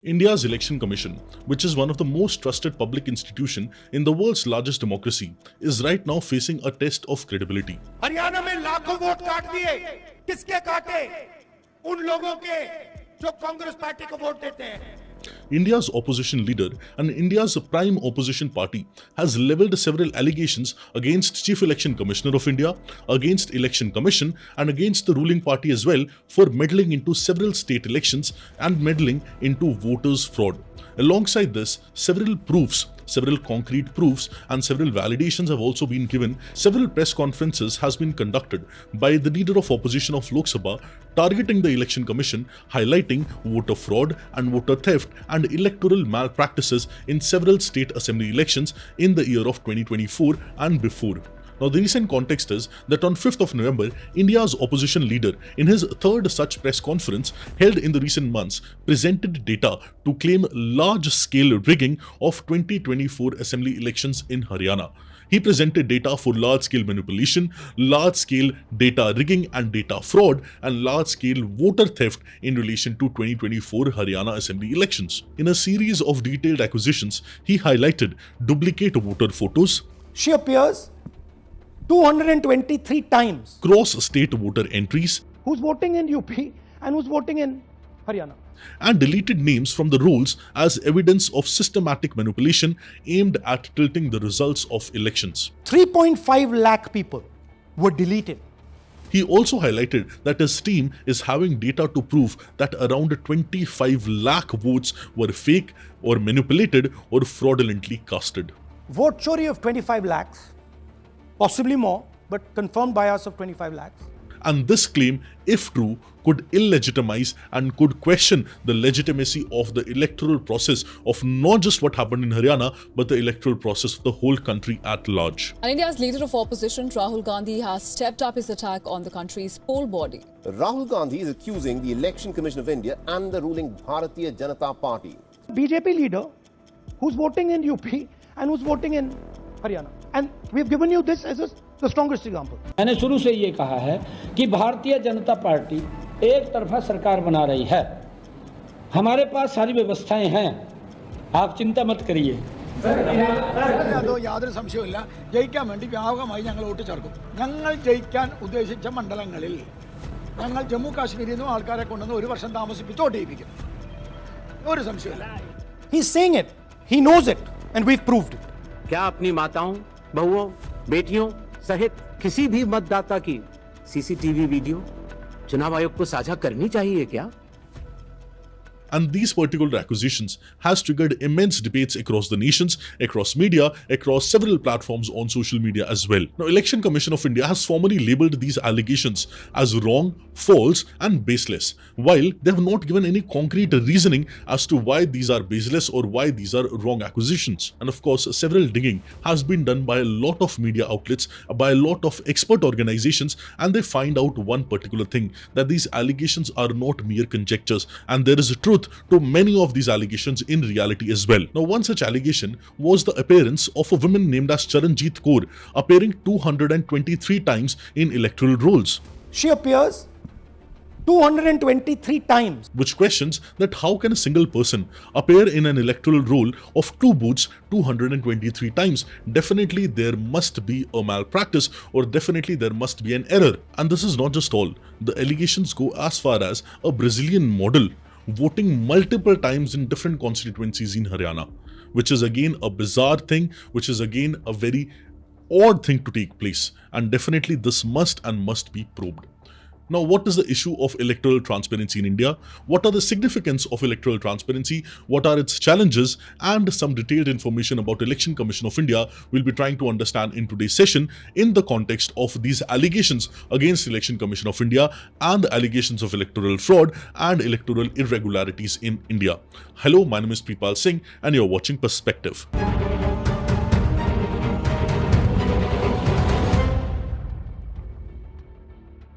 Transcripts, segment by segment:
India's Election Commission, which is one of the most trusted public institution in the world's largest democracy, is right now facing a test of credibility. Haryana में लाखों vote काट दिए, किसके काटे? उन लोगों के जो कांग्रेस पार्टी को वोट देते हैं। India's opposition leader and India's prime opposition party has leveled several allegations against Chief Election Commissioner of India, against Election Commission and against the ruling party as well for meddling into several state elections and meddling into voters' fraud. Alongside this, several concrete proofs and several validations have also been given. Several press conferences has been conducted by the leader of opposition of Lok Sabha targeting the Election Commission, highlighting voter fraud and voter theft and electoral malpractices in several state assembly elections in the year of 2024 and before. Now, the recent context is that on 5th of November, India's opposition leader, in his third such press conference held in the recent months, presented data to claim large-scale rigging of 2024 assembly elections in Haryana. He presented data for large-scale manipulation, large-scale data rigging and data fraud, and large-scale voter theft in relation to 2024 Haryana assembly elections. In a series of detailed accusations, he highlighted duplicate voter photos. She appears 223 times. Cross-state voter entries. Who's voting in UP and who's voting in Haryana. And deleted names from the rolls as evidence of systematic manipulation aimed at tilting the results of elections. 3.5 lakh people were deleted. He also highlighted that his team is having data to prove that around 25 lakh votes were fake or manipulated or fraudulently casted. Vote Chori of 25 lakhs, possibly more, but confirmed bias of 25 lakhs. And this claim, if true, could illegitimize and could question the legitimacy of the electoral process of not just what happened in Haryana, but the electoral process of the whole country at large. And India's leader of opposition, Rahul Gandhi, has stepped up his attack on the country's poll body. Rahul Gandhi is accusing the Election Commission of India and the ruling Bharatiya Janata Party. BJP leader who's voting in UP and who's voting in Haryana. And we've given you this as the strongest example. मैंने शुरू से ये कहा है कि Bharatiya Janata party एक तरफा सरकार बना रही है. हमारे पास सारी व्यवस्थाएं हैं. आप चिंता मत करिए. യാതൊരു സംശയവുമില്ല ജയിക്കാൻ വേണ്ടി വ്യാപകമായി ഞങ്ങൾ വോട്ട് ചേർക്കും. ഞങ്ങൾ ജയിക്കാൻ ഉദ്ദേശിച്ച മണ്ഡലങ്ങളിൽ ഞങ്ങൾ ജമ്മു കാശ്മീരിൽ നിന്നും ആൾക്കാരെ കൊണ്ടുവന്ന് ഒരു വർഷം താമസിപ്പിച്ച് വോട്ട് ചെയ്യിപ്പിക്കും. ഒരു സംശയമില്ല. He's saying it. He knows it. And we've proved it. क्या अपनी माताओं, बहुओं, बेटियों सहित किसी भी मतदाता की सीसीटीवी वीडियो चुनाव आयोग को साझा करनी चाहिए क्या? And these particular accusations has triggered immense debates across the nations, across media, across several platforms on social media as well. Now, Election Commission of India has formally labelled these allegations as wrong, false and baseless, while they have not given any concrete reasoning as to why these are baseless or why these are wrong accusations. And of course, several digging has been done by a lot of media outlets, by a lot of expert organizations, and they find out one particular thing, that these allegations are not mere conjectures and there is a truth to many of these allegations in reality as well. Now, one such allegation was the appearance of a woman named as Charanjit Kaur, appearing 223 times in electoral rolls. She appears 223 times. Which questions that how can a single person appear in an electoral roll of two booths 223 times? Definitely there must be a malpractice or definitely there must be an error. And this is not just all. The allegations go as far as a Brazilian model voting multiple times in different constituencies in Haryana, which is again a bizarre thing, which is again a very odd thing to take place, and definitely this must be probed. Now, what is the issue of electoral transparency in India? What are the significance of electoral transparency? What are its challenges? And some detailed information about Election Commission of India we'll be trying to understand in today's session in the context of these allegations against Election Commission of India and the allegations of electoral fraud and electoral irregularities in India. Hello, my name is Pripal Singh and you're watching Perspective.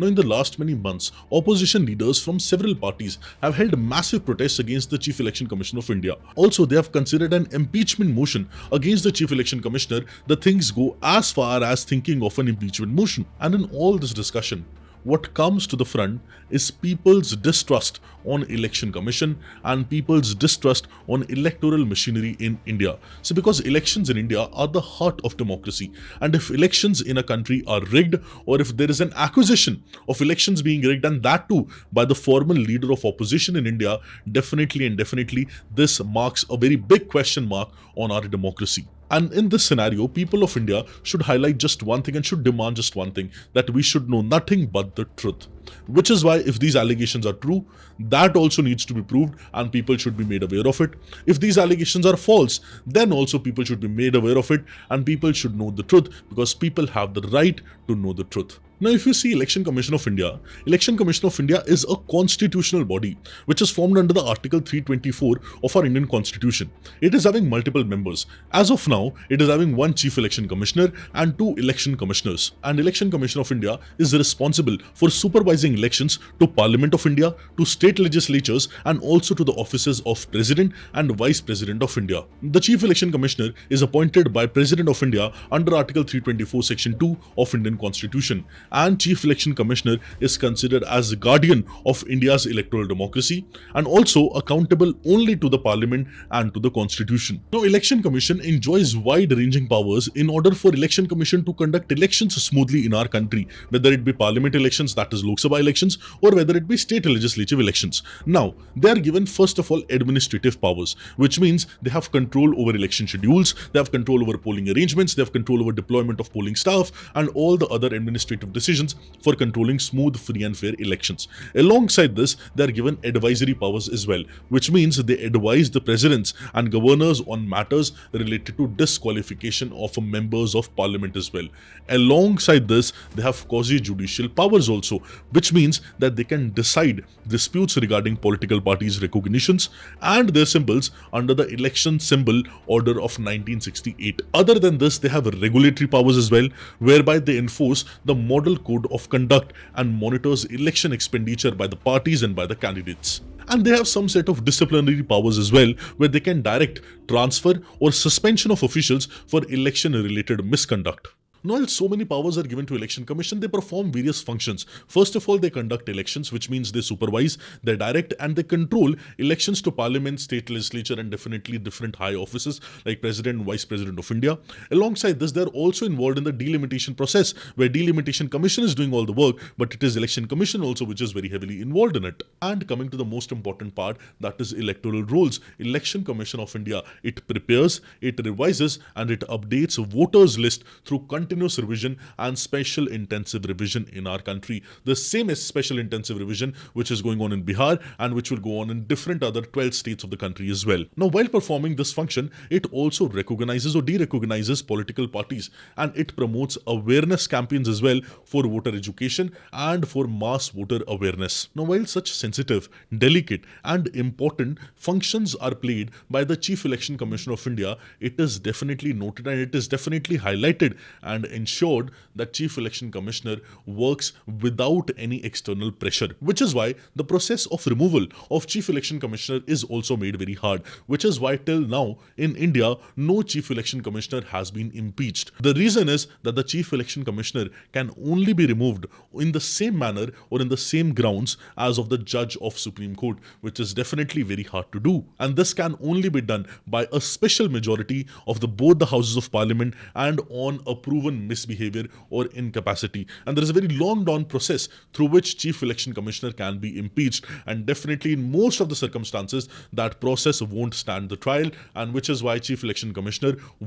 Now, in the last many months, opposition leaders from several parties have held massive protests against the Chief Election Commission of India. Also, they have considered an impeachment motion against the Chief Election Commissioner. The things go as far as thinking of an impeachment motion. And in all this discussion, what comes to the front is people's distrust on election commission and people's distrust on electoral machinery in India. So because elections in India are the heart of democracy, and if elections in a country are rigged, or if there is an accusation of elections being rigged, and that too by the formal leader of opposition in India, definitely this marks a very big question mark on our democracy. And in this scenario, people of India should highlight just one thing and should demand just one thing, that we should know nothing but the truth. Which is why if these allegations are true, that also needs to be proved and people should be made aware of it. If these allegations are false, then also people should be made aware of it and people should know the truth, because people have the right to know the truth. Now, if you see Election Commission of India is a constitutional body which is formed under the Article 324 of our Indian Constitution. It is having multiple members. As of now, it is having one Chief Election Commissioner and 2 Election Commissioners. And Election Commission of India is responsible for supervising elections to Parliament of India, to state legislatures, and also to the offices of President and Vice President of India. The Chief Election Commissioner is appointed by President of India under Article 324 Section 2 of Indian Constitution. And Chief Election Commissioner is considered as the guardian of India's electoral democracy and also accountable only to the Parliament and to the Constitution. Now, Election Commission enjoys wide-ranging powers in order for Election Commission to conduct elections smoothly in our country, whether it be Parliament elections, that is Lok Sabha elections, or whether it be state legislative elections. Now, they are given first of all administrative powers, which means they have control over election schedules, they have control over polling arrangements, they have control over deployment of polling staff, and all the other administrative decisions for controlling smooth, free and fair elections. Alongside this, they are given advisory powers as well, which means they advise the presidents and governors on matters related to disqualification of members of parliament as well. Alongside this, they have quasi-judicial powers also, which means that they can decide disputes regarding political parties' recognitions and their symbols under the Election Symbol Order of 1968. Other than this, they have regulatory powers as well, whereby they enforce the Model Code of Conduct and monitors election expenditure by the parties and by the candidates. And they have some set of disciplinary powers as well, where they can direct, transfer or suspension of officials for election-related misconduct. Now, while so many powers are given to Election Commission, they perform various functions. First of all, they conduct elections, which means they supervise, they direct and they control elections to Parliament, state legislature and definitely different high offices like President and Vice President of India. Alongside this, they are also involved in the delimitation process, where Delimitation Commission is doing all the work, but it is Election Commission also which is very heavily involved in it. And coming to the most important part, that is electoral rolls. Election Commission of India, it prepares, it revises and it updates voters list through continuous revision and special intensive revision in our country. The same as special intensive revision which is going on in Bihar and which will go on in different other 12 states of the country as well. Now, while performing this function, it also recognizes or de-recognizes political parties and it promotes awareness campaigns as well for voter education and for mass voter awareness. Now, while such sensitive, delicate and important functions are played by the Chief Election Commission of India, it is definitely noted and it is definitely highlighted and ensured that Chief Election Commissioner works without any external pressure, which is why the process of removal of Chief Election Commissioner is also made very hard, which is why till now in India no Chief Election Commissioner has been impeached. The reason is that the Chief Election Commissioner can only be removed in the same manner or in the same grounds as of the Judge of Supreme Court, which is definitely very hard to do, and this can only be done by a special majority of both the Houses of Parliament and on a proven misbehavior or incapacity. And there is a very long drawn process through which Chief Election Commissioner can be impeached, and definitely in most of the circumstances that process won't stand the trial, and which is why Chief Election Commissioner we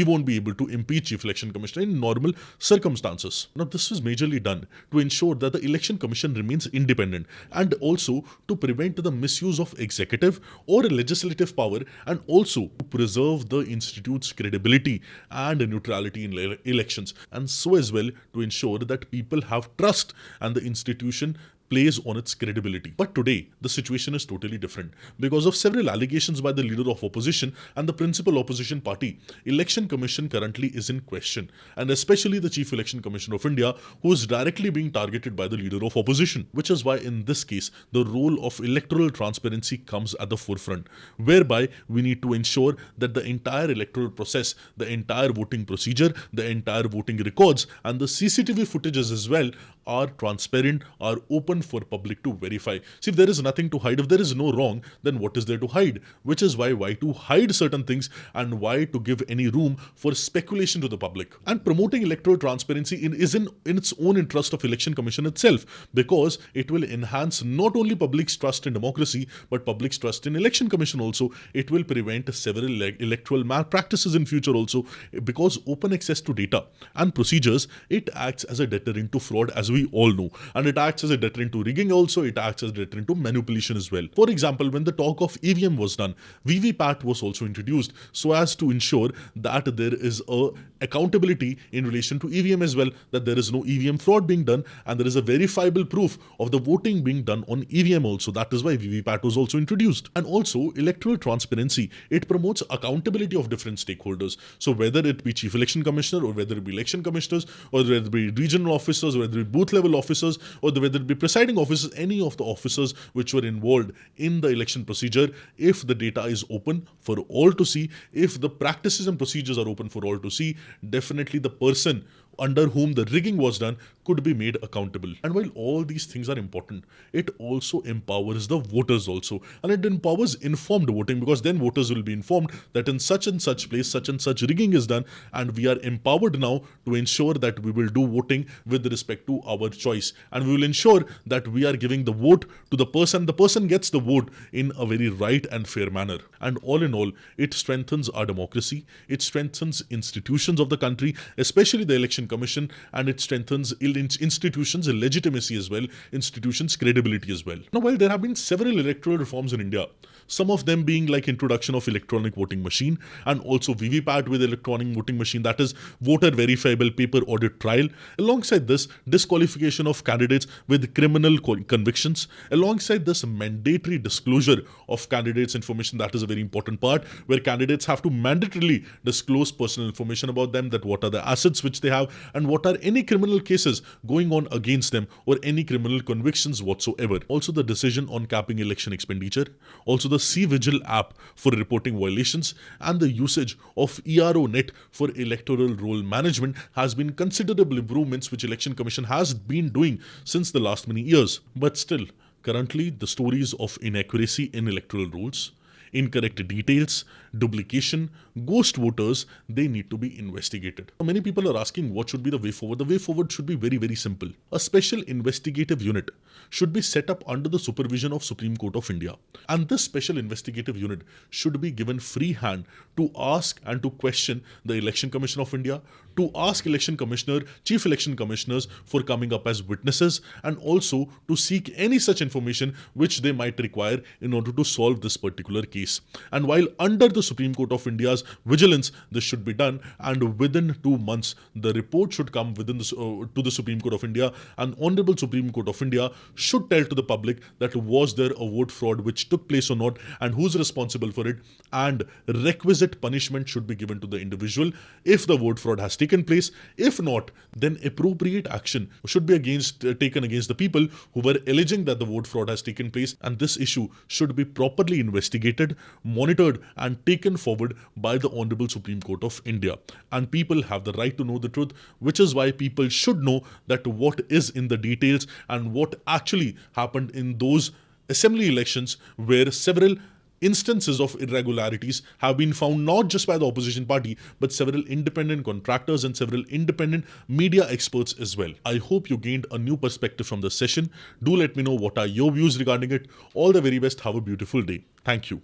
won't be able to impeach Chief Election Commissioner in normal circumstances. Now, this was majorly done to ensure that the Election Commission remains independent and also to prevent the misuse of executive or legislative power, and also to preserve the institute's credibility and neutrality in elections, and so as well to ensure that people have trust and the institution plays on its credibility. But today, the situation is totally different. Because of several allegations by the leader of opposition and the principal opposition party, Election Commission currently is in question, and especially the Chief Election Commissioner of India, who is directly being targeted by the leader of opposition. Which is why in this case, the role of electoral transparency comes at the forefront, whereby we need to ensure that the entire electoral process, the entire voting procedure, the entire voting records, and the CCTV footages as well are transparent, are open for public to verify. See, if there is nothing to hide, if there is no wrong, then what is there to hide? Which is why to hide certain things and why to give any room for speculation to the public. And promoting electoral transparency is in its own interest of Election Commission itself, because it will enhance not only public's trust in democracy, but public's trust in Election Commission also. It will prevent several electoral malpractices in future also, because open access to data and procedures, it acts as a deterrent to fraud, as we all know, and it acts as a deterrent to rigging also, it acts as a deterrent to manipulation as well. For example, when the talk of EVM was done, VVPAT was also introduced so as to ensure that there is a accountability in relation to EVM as well, that there is no EVM fraud being done and there is a verifiable proof of the voting being done on EVM also. That is why VVPAT was also introduced. And also, electoral transparency, it promotes accountability of different stakeholders. So whether it be Chief Election Commissioner, or whether it be election commissioners, or whether it be regional officers, or whether it be booth level officers, or whether it be presiding officers, any of the officers which were involved in the election procedure, if the data is open for all to see, if the practices and procedures are open for all to see, definitely the person under whom the rigging was done could be made accountable. And while all these things are important, it also empowers the voters also, and it empowers informed voting, because then voters will be informed that in such and such place such and such rigging is done, and we are empowered now to ensure that we will do voting with respect to our choice, and we will ensure that we are giving the vote to the person gets the vote in a very right and fair manner. And all in all, it strengthens our democracy, it strengthens institutions of the country, especially the Election Commission, and it strengthens institutions' legitimacy as well, institutions' credibility as well. Now, while there have been several electoral reforms in India, some of them being like introduction of electronic voting machine, and also VVPAT with electronic voting machine, that is voter verifiable paper audit trial. Alongside this, disqualification of candidates with criminal convictions. Alongside this, mandatory disclosure of candidates' information, that is a very important part, where candidates have to mandatorily disclose personal information about them, that what are the assets which they have, and what are any criminal cases going on against them, or any criminal convictions whatsoever. Also, the decision on capping election expenditure. Also, the C-Vigil app for reporting violations, and the usage of ERO-Net for electoral roll management has been considerable improvements which Election Commission has been doing since the last many years. But still, currently the stories of inaccuracy in electoral rolls, incorrect details, duplication, ghost voters, they need to be investigated. Many people are asking what should be the way forward. The way forward should be very, very simple. A special investigative unit should be set up under the supervision of Supreme Court of India. And this special investigative unit should be given free hand to ask and to question the Election Commission of India, to ask Election Commissioner, Chief Election Commissioners for coming up as witnesses, and also to seek any such information which they might require in order to solve this particular case. And while under the Supreme Court of India's vigilance, this should be done, and within 2 months, the report should come to the Supreme Court of India, and Honorable Supreme Court of India should tell to the public that was there a vote fraud which took place or not, and who's responsible for it, and requisite punishment should be given to the individual if the vote fraud has taken place. If not, then appropriate action should be taken against the people who were alleging that the vote fraud has taken place, and this issue should be properly investigated, monitored, and taken forward by the Honorable Supreme Court of India. And people have the right to know the truth, which is why people should know that what is in the details and what actually happened in those assembly elections where several instances of irregularities have been found, not just by the opposition party, but several independent contractors and several independent media experts as well. I hope you gained a new perspective from this session. Do let me know what are your views regarding it. All the very best. Have a beautiful day. Thank you.